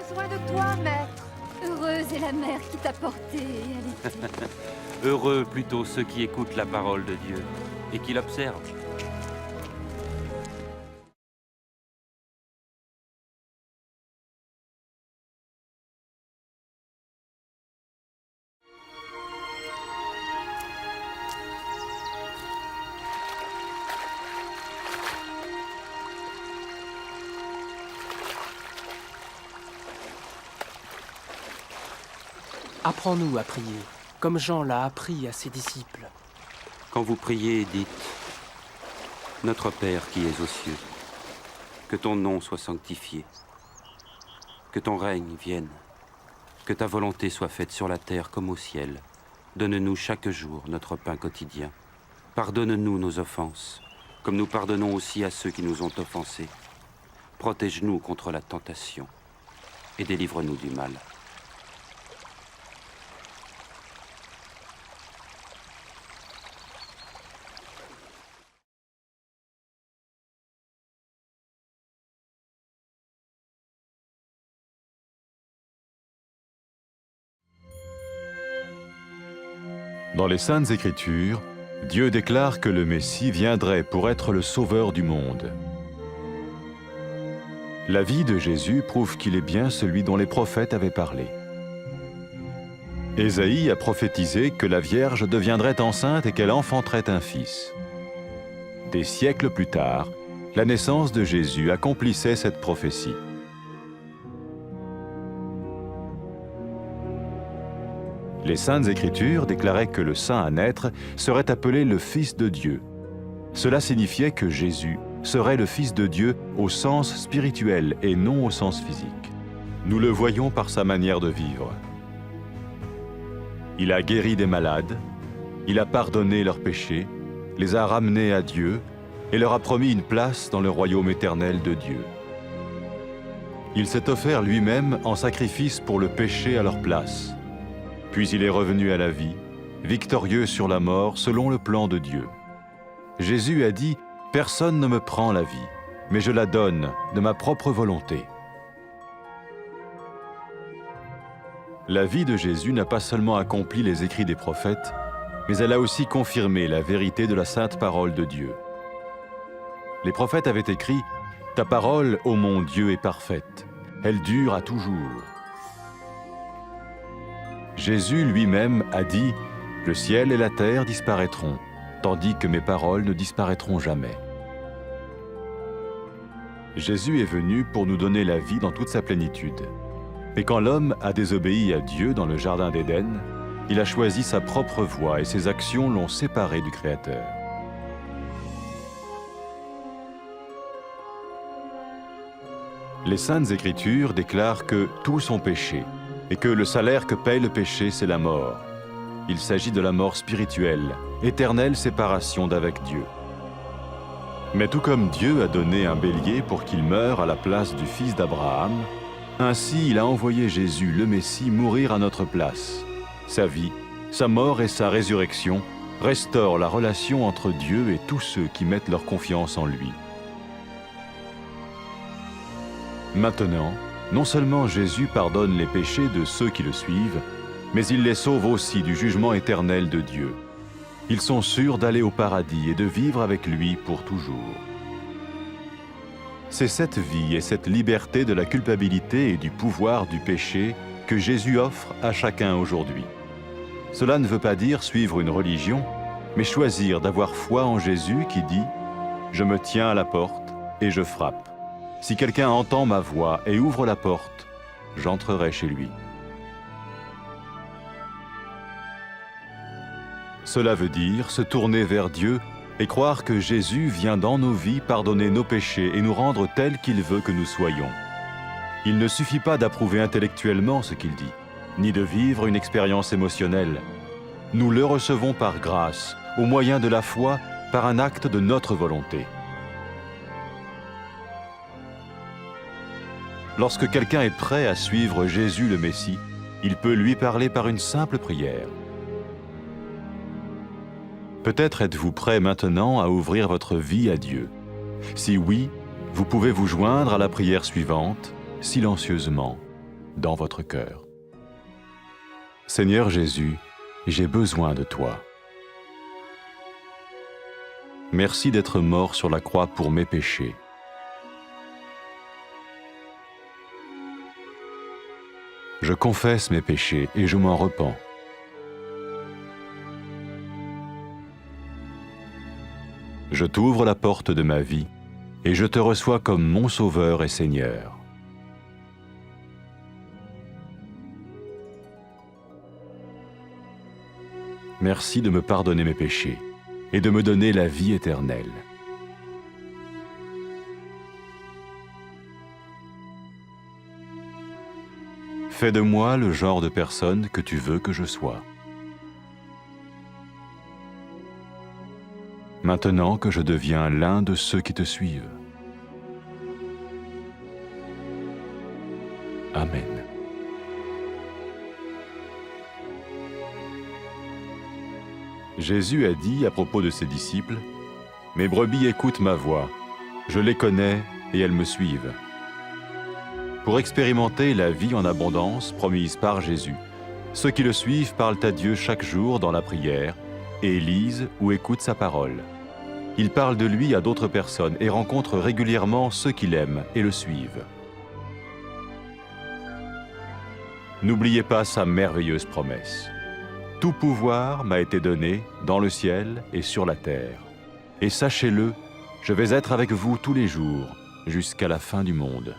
besoin de toi, maître. Heureuse est la mère qui t'a porté et allaitée. Heureux plutôt ceux qui écoutent la parole de Dieu et qui l'observent. Apprends-nous à prier, comme Jean l'a appris à ses disciples. Quand vous priez, dites « Notre Père qui es aux cieux, que ton nom soit sanctifié, que ton règne vienne, que ta volonté soit faite sur la terre comme au ciel. Donne-nous chaque jour notre pain quotidien. Pardonne-nous nos offenses, comme nous pardonnons aussi à ceux qui nous ont offensés. Protège-nous contre la tentation et délivre-nous du mal. » Dans les Saintes Écritures, Dieu déclare que le Messie viendrait pour être le sauveur du monde. La vie de Jésus prouve qu'il est bien celui dont les prophètes avaient parlé. Ésaïe a prophétisé que la Vierge deviendrait enceinte et qu'elle enfanterait un fils. Des siècles plus tard, la naissance de Jésus accomplissait cette prophétie. Les Saintes Écritures déclaraient que le saint à naître serait appelé le Fils de Dieu. Cela signifiait que Jésus serait le Fils de Dieu au sens spirituel et non au sens physique. Nous le voyons par sa manière de vivre. Il a guéri des malades, il a pardonné leurs péchés, les a ramenés à Dieu et leur a promis une place dans le royaume éternel de Dieu. Il s'est offert lui-même en sacrifice pour le péché à leur place. Puis il est revenu à la vie, victorieux sur la mort selon le plan de Dieu. Jésus a dit « Personne ne me prend la vie, mais je la donne de ma propre volonté. » La vie de Jésus n'a pas seulement accompli les écrits des prophètes, mais elle a aussi confirmé la vérité de la sainte parole de Dieu. Les prophètes avaient écrit « Ta parole, ô mon Dieu, est parfaite, elle dure à toujours. » Jésus lui-même a dit « Le ciel et la terre disparaîtront, tandis que mes paroles ne disparaîtront jamais. » Jésus est venu pour nous donner la vie dans toute sa plénitude. Et quand l'homme a désobéi à Dieu dans le jardin d'Éden, il a choisi sa propre voie et ses actions l'ont séparé du Créateur. Les Saintes Écritures déclarent que tous ont péché et que le salaire que paye le péché, c'est la mort. Il s'agit de la mort spirituelle, éternelle séparation d'avec Dieu. Mais tout comme Dieu a donné un bélier pour qu'il meure à la place du fils d'Abraham, ainsi il a envoyé Jésus, le Messie, mourir à notre place. Sa vie, sa mort et sa résurrection restaurent la relation entre Dieu et tous ceux qui mettent leur confiance en lui. Maintenant, non seulement Jésus pardonne les péchés de ceux qui le suivent, mais il les sauve aussi du jugement éternel de Dieu. Ils sont sûrs d'aller au paradis et de vivre avec lui pour toujours. C'est cette vie et cette liberté de la culpabilité et du pouvoir du péché que Jésus offre à chacun aujourd'hui. Cela ne veut pas dire suivre une religion, mais choisir d'avoir foi en Jésus qui dit « Je me tiens à la porte et je frappe. Si quelqu'un entend ma voix et ouvre la porte, j'entrerai chez lui. » Cela veut dire se tourner vers Dieu et croire que Jésus vient dans nos vies pardonner nos péchés et nous rendre tels qu'il veut que nous soyons. Il ne suffit pas d'approuver intellectuellement ce qu'il dit, ni de vivre une expérience émotionnelle. Nous le recevons par grâce, au moyen de la foi, par un acte de notre volonté. Lorsque quelqu'un est prêt à suivre Jésus le Messie, il peut lui parler par une simple prière. Peut-être êtes-vous prêt maintenant à ouvrir votre vie à Dieu. Si oui, vous pouvez vous joindre à la prière suivante, silencieusement. dans votre cœur. Seigneur Jésus, j'ai besoin de toi. Merci d'être mort sur la croix pour mes péchés. Je confesse mes péchés et je m'en repens. Je t'ouvre la porte de ma vie et je te reçois comme mon Sauveur et Seigneur. Merci de me pardonner mes péchés et de me donner la vie éternelle. Fais de moi le genre de personne que tu veux que je sois. Maintenant que je deviens l'un de ceux qui te suivent. Amen. Jésus a dit à propos de ses disciples, « Mes brebis écoutent ma voix, je les connais et elles me suivent. » Pour expérimenter la vie en abondance promise par Jésus, ceux qui le suivent parlent à Dieu chaque jour dans la prière et lisent ou écoutent sa parole. Ils parlent de lui à d'autres personnes et rencontrent régulièrement ceux qui l'aiment et le suivent. N'oubliez pas sa merveilleuse promesse. Tout pouvoir m'a été donné dans le ciel et sur la terre. Et sachez-le, je vais être avec vous tous les jours, jusqu'à la fin du monde.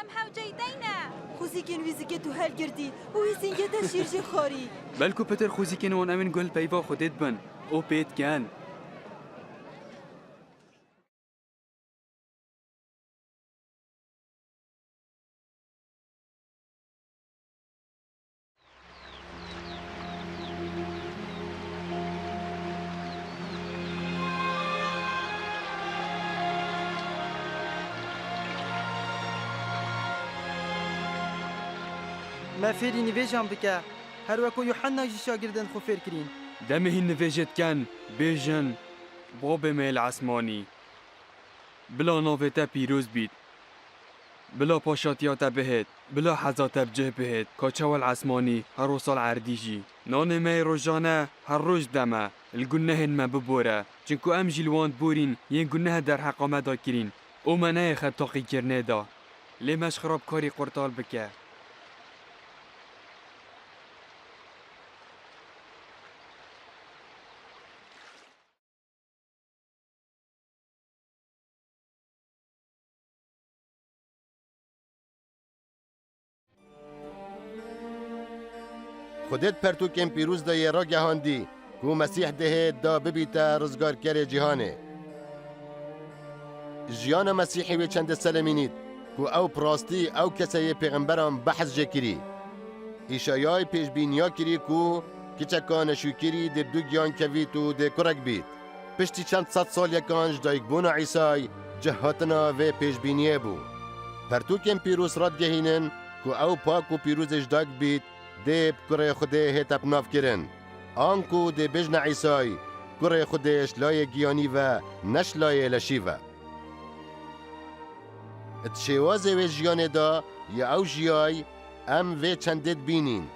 ام حوجيدينا خوزیکن ویزیکت و هل گردی و ویزینگت شیرجی خاری بلکو پتر خوزی کنون امن گل پیوا خودت بن او پیت کن ما فێری نوێژان بکە هەروەکو یوحەنا ژی شاگردن خۆ فێرکرین دمه نویجت کن بیجن بۆ بمێل عسمانی بلا ناوێتە پیرۆز بیت بلا پاشاتیاتە بهێت بلا حەزاتە بجێ بهێت کاچەوەل عسمانی هەرۆ ساڵ عەردیژی نانێمەی ڕۆژانە هەر ڕۆژ دەمە الگونەهێنمە ببۆرە چونکو ئەم ژیلواند بورین یەن گونەهە دەرحەقامەدا کرین ئەومە نەیەخە تاقیکردنێدا لێمەش خراپکاری قورتال بکە خودت پرتوکن پیروز دا یه را گهاندی که مسیح دهید دا ببیتا رزگارگر جهانه جیان مسیحی و چند سلمینید که او پراستی او کسی پیغمبران بحث جکری ایشایای پیش بینیا کری که کچکان شوکری در دو گیان کوید و در کرک بید پشتی چند صد سال یکانج دا یکبون عیسای جهاتنا و پیش بینیه بو پرتوکن پیروز راد گهینن که او پاک و پیروزش داگ بید دیب کره خوده هتب ناف کرن آنکو دی بجن عیسای کره خودش لای گیانی و نش لای لشیوه اتشوازه و جیانه دا یا او جیای ام و چندت بینین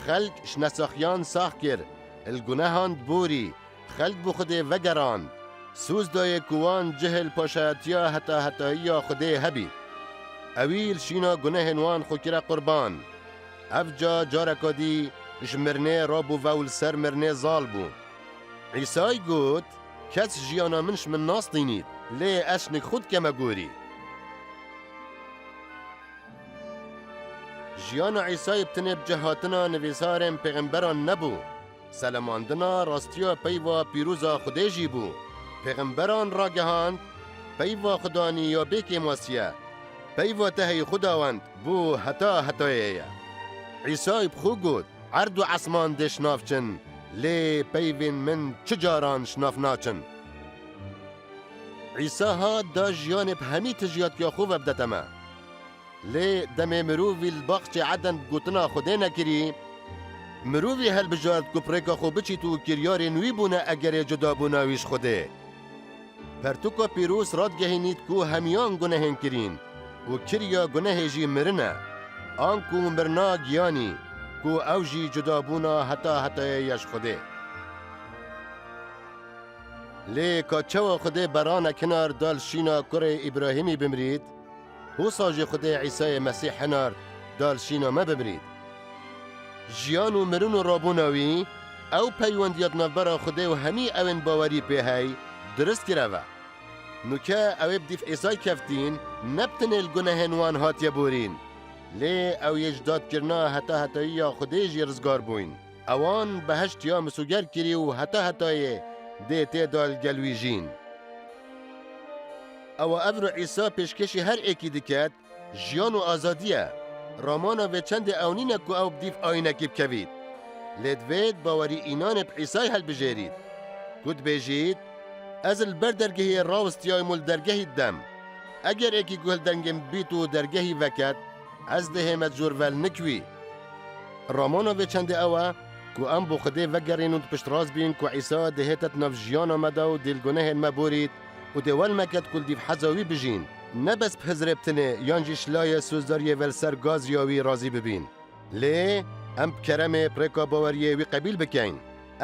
خلق شنساخیان ساخ کر الگناهان بوری خلق بو خوده وگران سوز دای کوان جهل پاشاتیا حتا خوده هبی اویل شینا گناه نوان خوکره قربان افجا جارکادی جمرنه رابو وول سر مرنه زال بو عیسای گوت کس جیانا منش من ناس دینید لی اشنک خود کما گوری جیانا عیسای بتنب جهاتنا نویسارم پیغمبران نبو سلماندنا راستیا پیوا پیروزا خوده جی بو پیغمبران را گهاند پیوا خدانی یا بیک ماسیه پیوا تهی خداوند بو حتایه عیسای بخو گود عرض و عصمان ده شنافچن لی پیوین من چجاران شناف ناچن عیسی ها دا جیان به همی تجیات که خوب بدتما لێ دەمێ مرۆڤی بەخشی عەدەن گوتنا خودێ نەکری مرۆڤی هەلبژارد کو پرێکا خۆ بچیت و کریارێ نوی بوونە ئەگەرێ جودابووناویش خودێ پەرتوکا پیرۆز ڕادگەهێنیت کو هەمیان گونەهێن کرین و کریا گونەهێ jî mirine an ku mirna giyanî ku ew jî cudabûna heta hetayê yeş xwedê lê ka çawa xwedê berana kinar dal şîna kurê İbrahîmî bimrît hûsa jî xwedê Îsayê Mesîh hinar dal şîna me bimrît jiyan û mirin û rabûna wî ew peywendiyat navbera xwedê û hemî ewên bawerî pê hey dirist kireve nuke ew ê bi dîv Îsay keftîn nebtinê li gunehên wan hatiye borîn lê ew yê ji dadkirina heta hetayiya xwedê jî rizgar bûyn ewan beheşt ya misûger kirî û heta hetayê dê têda li gel wî jîn ewa ev ro Îsa pêşkeşî her êkî diket jiyan û azadî ye ramana vê çendê ew nîne ku ew bi dîv ayînekî bikevît lê divê bawerî înanê bi Îsay helbijêrît ku dibêjît ez li ber dergehê rawistiyayim û li dergehî dem eger êkî guhil dengên bît û dergehî veket ez dihê me jorvel nikwî ramana vê çendê ew e ku em bo Xwedê vegerên û pişt rast bîn ku Îsa dihêtet nav jiyana me da û dê li gunehên me borît û dê wel meket ku li dîv heza wî bijîn ne bes bi hizrê bitinê yan jî şilayê sozdariyê vel ser gaziya wî razî bibîn lê em bi keremê pirêka baweriyê wî qebîl bikin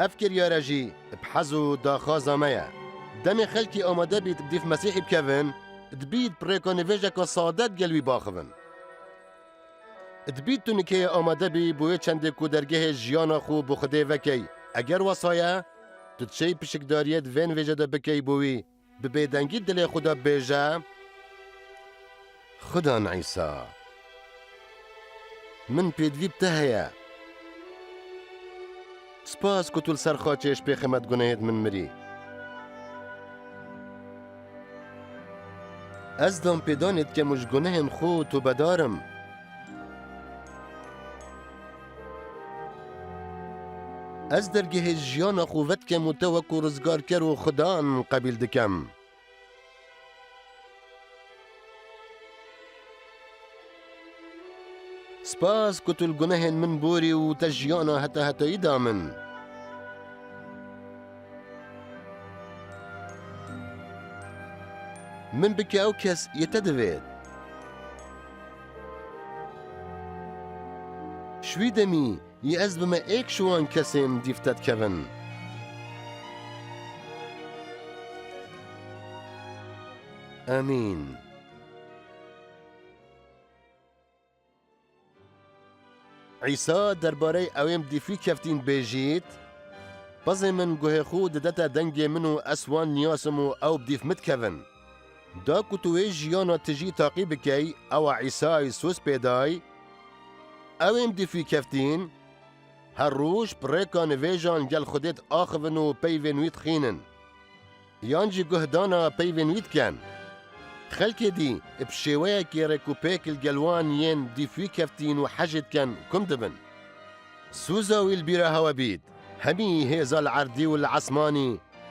ev kiryare jî bi hez û daxwaza me ye demê xelkî amade bît bi dîv Mesîhê bikevin dibît pirêka nivêjeka sadet gel wî baxivin dibît tu nikeyê amade bî bû wê çendê ku dergehê jiyana xwe bi Xwedê vekey eger wasaye tu çey pişikdariyê di vê nivêje de bikey bû wî bi bêdengî dilê xwe de bêje Xudan Îsa min pêdivî bi te heye spas ku tu li ser xaçê ji pêxê me gunehên min mirî ez dam pêdanê dikem û ji gunehên xwe tu bedarim ez dergehê jiyana xwe vedikem û te wekû rizgarker û Xudan qebîl dikem spas ku tu li gunehên min borî û te jiyana heta hetayî da min min bike ew kes yê te divêt şwî demî yê ez bime êk ji wan kesên dîv te dikevin Amîn Îsa derbarê ewên dîfî keftîn bêjît pezê min guhê xwe didete dengê min û ez wan niyasim û ew bi dîv min dikevin da ku tu wê jiyana tijî taqî bikey ewa Îsayê soz pêday ewên dîfî keftîn her roj pirêka nivêjan gel Xwedê axivin û peyvên wî dixînin yan jî guhdana peyvên wî dikin xelkê dî bi şêweyekê rekûpêkil gel wan yên dîfî keftîn û hejê dikin kum dibin sûza wî li bîra hewe bît hemî hêza li erdî û li esmanî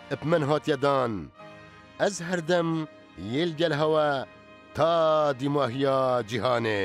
bi min hatiye dan ez her dem yê li gel hewe ta dîmahiya cîhanê